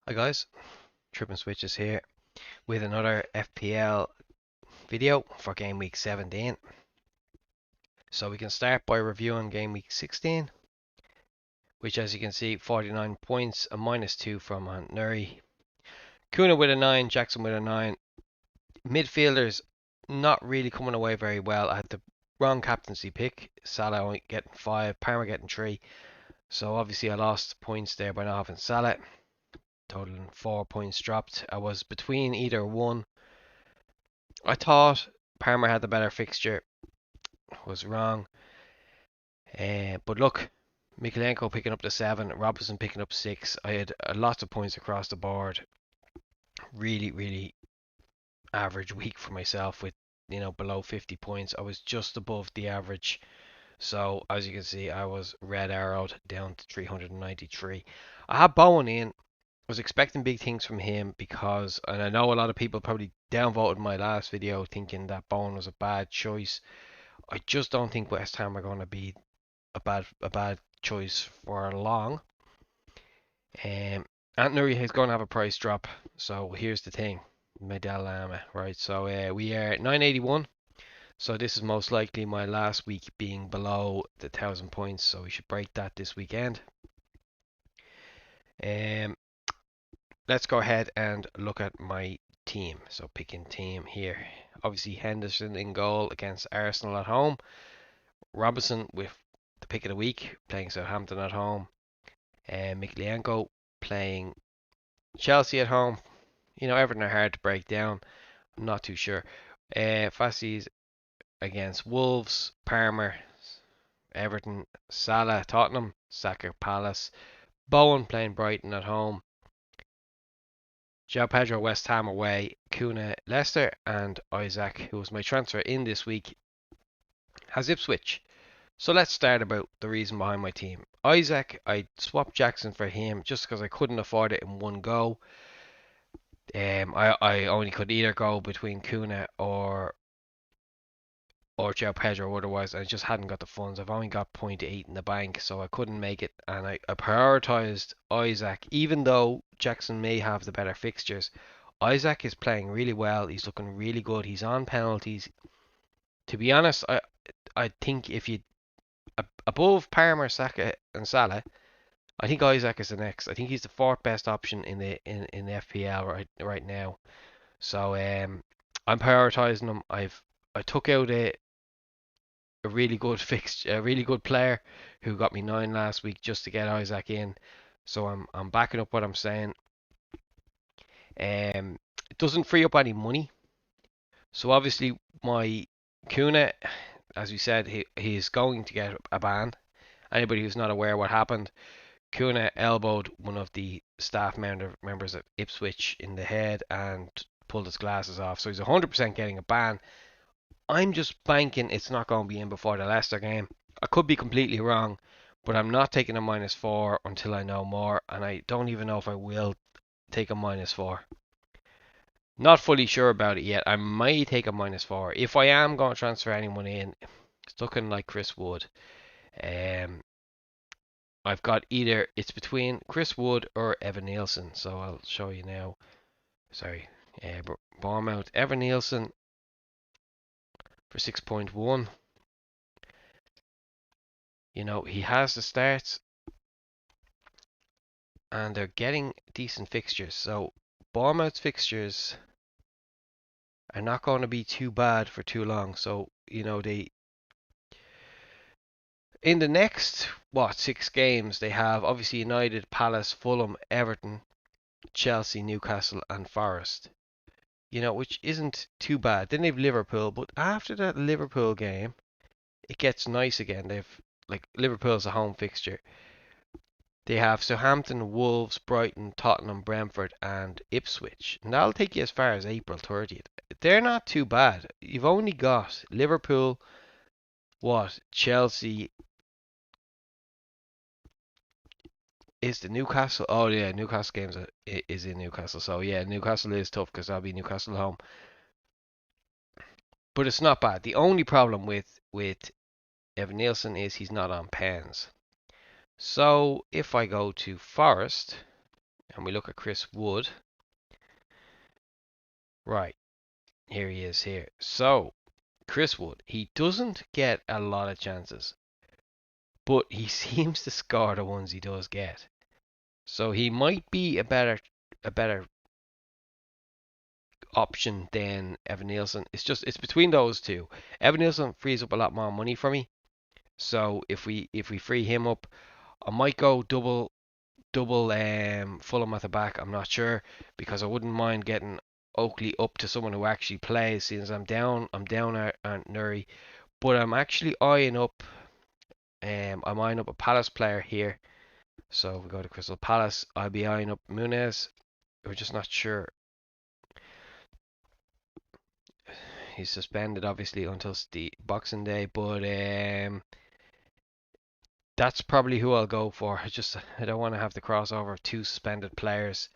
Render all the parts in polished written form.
Hi guys, Tripping Switches here with another FPL video for Game Week 17. So we can start by reviewing Game Week 16, which as you can see, 49 points, a -2 from Nuri. Chuna with a 9, Jackson with a 9. Midfielders not really coming away very well. I had the wrong captaincy pick. Salah only getting 5, Palmer getting 3. So obviously I lost points there by not having Salah. Totaling 4 points dropped. I was between either one. I thought Palmer had the better fixture. Was wrong. But look, Mikalenko picking up the 7, Robinson picking up 6. I had lots of points across the board. Really average week for myself with below 50 points. I was just above the average. So as you can see, I was red arrowed down to 393. I had Bowen in. I was expecting big things from him because, and I know a lot of people probably downvoted my last video thinking that Bowen was a bad choice. I just don't think West Ham are going to be a bad choice for long. Antony is going to have a price drop. So here's the thing, Medellama, right? So we are at 981. So this is most likely my last week being below the 1,000 points. So we should break that this weekend. Let's go ahead and look at my team. So picking team here. Obviously Henderson in goal against Arsenal at home. Robinson with the pick of the week, playing Southampton at home. And Miklienko playing Chelsea at home. Everton are hard to break down. I'm not too sure. Fassi's against Wolves, Palmer, Everton, Salah, Tottenham, Saka, Palace, Bowen playing Brighton at home, João Pedro, West Ham away, Kuna, Leicester, and Isaac, who was my transfer in this week, has Ipswich. So let's start about the reason behind my team. Isaac, I swapped Jackson for him just because I couldn't afford it in one go. I only could either go between Kuna or João Pedro, otherwise I just hadn't got the funds. I've only got zero point 0.8 in the bank, so I couldn't make it, and I prioritised Isaac, even though Jackson may have the better fixtures. Isaac is playing really well. He's looking really good. He's on penalties. To be honest, I think if you above Palmer, Saka, and Salah, I think Isaac is the next. I think he's the fourth best option in the FPL right now. So I'm prioritising him. I took out a really good a really good player who got me 9 last week just to get Isaac in. So I'm backing up what I'm saying. It doesn't free up any money. So obviously my Kuna, as we said, he's going to get a ban. Anybody who's not aware what happened, Kuna elbowed one of the staff members at Ipswich in the head and pulled his glasses off. So he's 100% getting a ban. I'm just banking it's not going to be in before the Leicester game. I could be completely wrong, but I'm not taking a -4 until I know more, and I don't even know if I will take a -4. Not fully sure about it yet. I may take a -4. If I am going to transfer anyone in, it's looking like Chris Wood. Um, I've got it's between Chris Wood or Evan Nielsen, so I'll show you now. Sorry, Bournemouth, Evan Nielsen for 6.1. He has the starts and they're getting decent fixtures. So Bournemouth's fixtures are not going to be too bad for too long. So, they in the next 6 games they have obviously United, Palace, Fulham, Everton, Chelsea, Newcastle and Forest. Which isn't too bad. Then they've Liverpool, but after that Liverpool game, it gets nice again. They've Liverpool's a home fixture. They have Southampton, Wolves, Brighton, Tottenham, Brentford, and Ipswich. And that'll take you as far as April 30th. They're not too bad. You've only got Liverpool, Chelsea. Is the Newcastle? Oh yeah, Newcastle games is in Newcastle. So yeah, Newcastle is tough because that'll be Newcastle home. But it's not bad. The only problem with Evan Nielsen is he's not on pens. So if I go to Forest, and we look at Chris Wood, right, here he is here. So, Chris Wood, he doesn't get a lot of chances, but he seems to score the ones he does get. So he might be a better option than Evan Nielsen. It's between those two. Evan Nielsen frees up a lot more money for me. So if we free him up, I might go double Fulham at the back. I'm not sure because I wouldn't mind getting Oakley up to someone who actually plays. Since I'm down at Nuri, but I'm actually eyeing up. I'm eyeing up a Palace player here. So if we go to Crystal Palace, I'll be eyeing up Muniz. We're just not sure. He's suspended obviously until the Boxing Day, but that's probably who I'll go for. I don't want to have the crossover of two suspended players.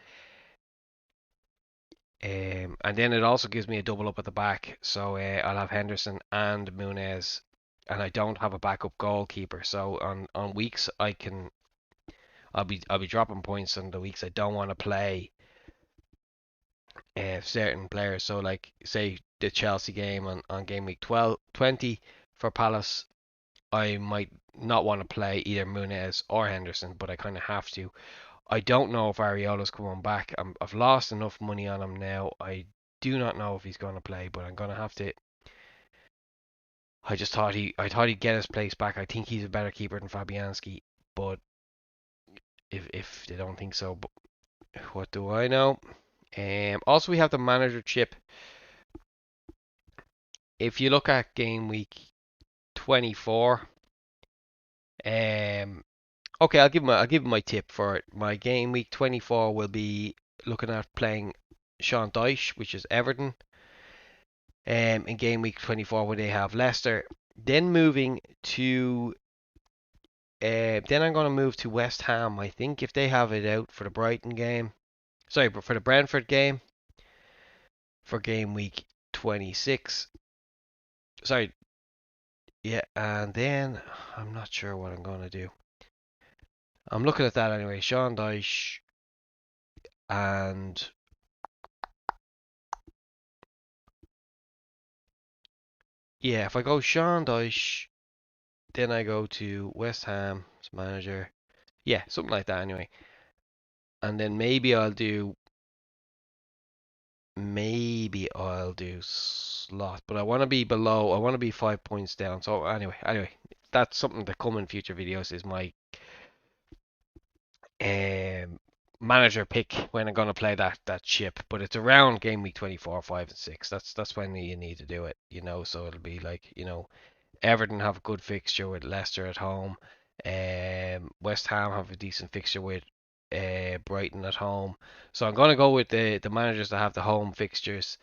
And then it also gives me a double up at the back, so I'll have Henderson and Muniz, and I don't have a backup goalkeeper. So on weeks I'll be dropping points on the weeks I don't want to play certain players. So like say the Chelsea game on game week 20 for Palace, I might not want to play either Muniz or Henderson, but I kind of have to. I don't know if Areola's coming back. I've lost enough money on him now. I do not know if he's going to play, but I'm going to have to. I thought he'd get his place back. I think he's a better keeper than Fabianski, but if they don't think so, but what do I know? Also, we have the manager chip. If you look at game week 24, okay, I'll give him my tip for it. My game week 24 will be looking at playing Sean Dyche, which is Everton, in game week 24 when they have Leicester. Then moving to then I'm going to move to West Ham. I think if they have it out for the Brighton game, sorry, but for the Brentford game for game week 26. Sorry, yeah, and then I'm not sure what I'm going to do. I'm looking at that anyway. Sean Dyche and yeah, if I go Sean Dyche, then I go to West Ham as manager. Yeah, something like that anyway. And then maybe I'll do slot, but I want to be below. I want to be 5 points down. So anyway, that's something to come in future videos. Is my um, manager pick when I'm going to play that chip. But it's around game week 24, 5, and 6. That's when you need to do it. So it'll be like Everton have a good fixture with Leicester at home. West Ham have a decent fixture with Brighton at home. So I'm going to go with the managers that have the home fixtures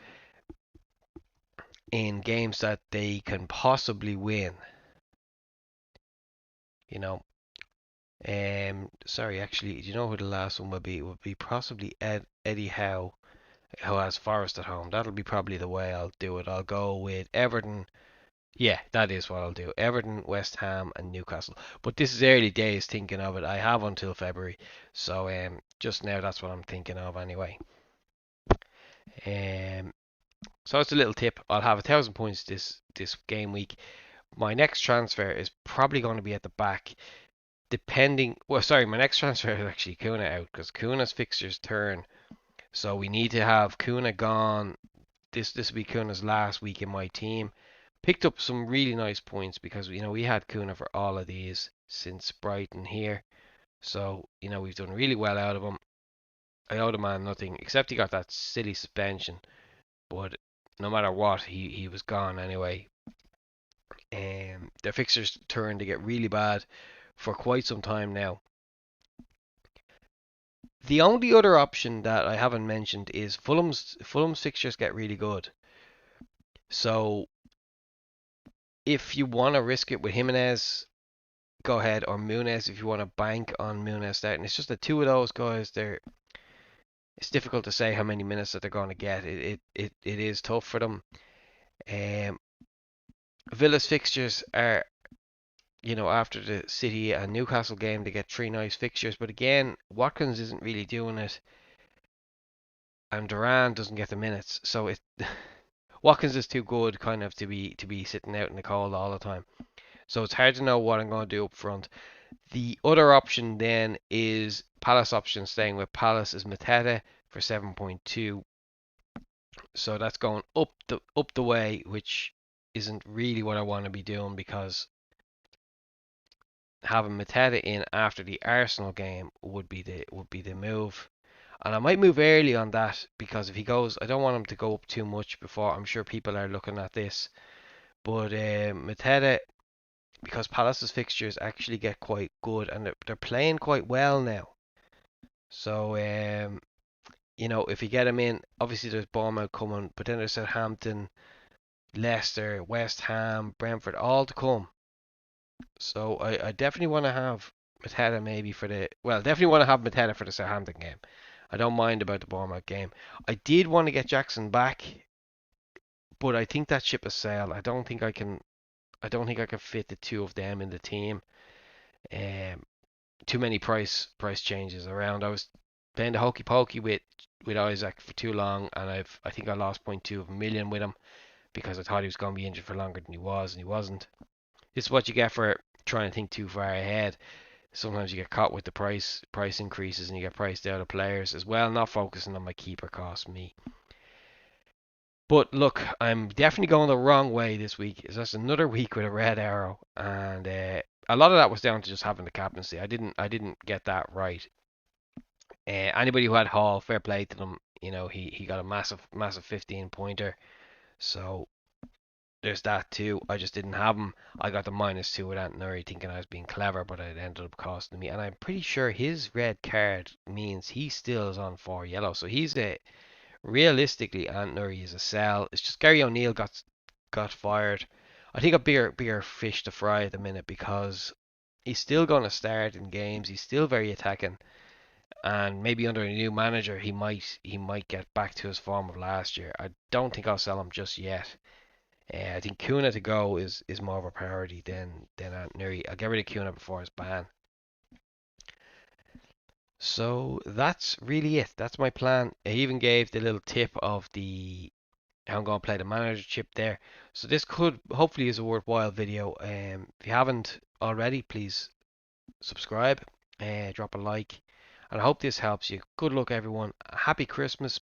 in games that they can possibly win. You know. Sorry, actually, do you know who the last one would be? It would be possibly Eddie Howe, who has Forest at home. That'll be probably the way I'll do it. I'll go with Everton. Yeah, that is what I'll do. Everton, West Ham, and Newcastle. But this is early days thinking of it. I have until February, so just now that's what I'm thinking of anyway. Um, so it's a little tip. I'll have 1,000 points this game week. My next transfer is probably going to be at the back, depending. Well, sorry, my next transfer is actually Kuna out because Kuna's fixtures turn, so we need to have Kuna gone. This will be Kuna's last week in my team. Picked up some really nice points because we had Kuna for all of these since Brighton here, so we've done really well out of him. I owe the man nothing except he got that silly suspension, but no matter what, he was gone anyway. The fixtures turned to get really bad for quite some time now. The only other option that I haven't mentioned is Fulham's fixtures get really good. So if you want to risk it with Jimenez, go ahead, or Muniz if you want to bank on Muniz starting. It's just the two of those guys. It's difficult to say how many minutes that they're going to get. It is tough for them. Villa's fixtures are after the City and Newcastle game, they get three nice fixtures. But again, Watkins isn't really doing it, and Duran doesn't get the minutes. So it Watkins is too good, kind of, to be sitting out in the cold all the time. So it's hard to know what I'm going to do up front. The other option then is Palace option. Staying with Palace is Mateta for 7.2. So that's going up the way, which isn't really what I want to be doing, because having Mateta in after the Arsenal game would be the move. And I might move early on that, because if he goes, I don't want him to go up too much before. I'm sure people are looking at this, but Mateta, because Palace's fixtures actually get quite good, and they're playing quite well now. So if you get him in, obviously there's Bournemouth coming, but then there's Southampton, Leicester, West Ham, Brentford, all to come. So I definitely want to have Mateta maybe definitely want to have Mateta for the Southampton game. I don't mind about the Bournemouth game. I did want to get Jackson back, but I think that ship has sailed. I don't think I can fit the two of them in the team. Um, Too many price changes around. I was playing the hokey pokey with Isaac for too long, and I think I lost point 0.2 of a million with him, because I thought he was going to be injured for longer than he was, and he wasn't. This is what you get for trying to think too far ahead. Sometimes you get caught with the price increases, and you get priced out of players as well. Not focusing on my keeper cost me. But look, I'm definitely going the wrong way this week. It's just another week with a red arrow, and a lot of that was down to just having the captaincy. I didn't get that right. Anybody who had Hall, fair play to them. He got a massive 15 pointer. So there's that too. I just didn't have him. I got the -2 with Antonuri, thinking I was being clever, but it ended up costing me. And I'm pretty sure his red card means he still is on 4 yellow. So he's a realistically, Antonuri is a sell. It's just Gary O'Neill got fired. I think a bigger fish to fry at the minute, because he's still going to start in games. He's still very attacking, and maybe under a new manager he might get back to his form of last year. I don't think I'll sell him just yet. I think Cuna to go is more of a priority than Antonuri. I'll get rid of Cuna before his ban. So that's really it. That's my plan. I even gave the little tip of the how I'm going to play the manager chip there. So this could hopefully is a worthwhile video. If you haven't already, please subscribe, drop a like, and I hope this helps you. Good luck, everyone. Happy Christmas.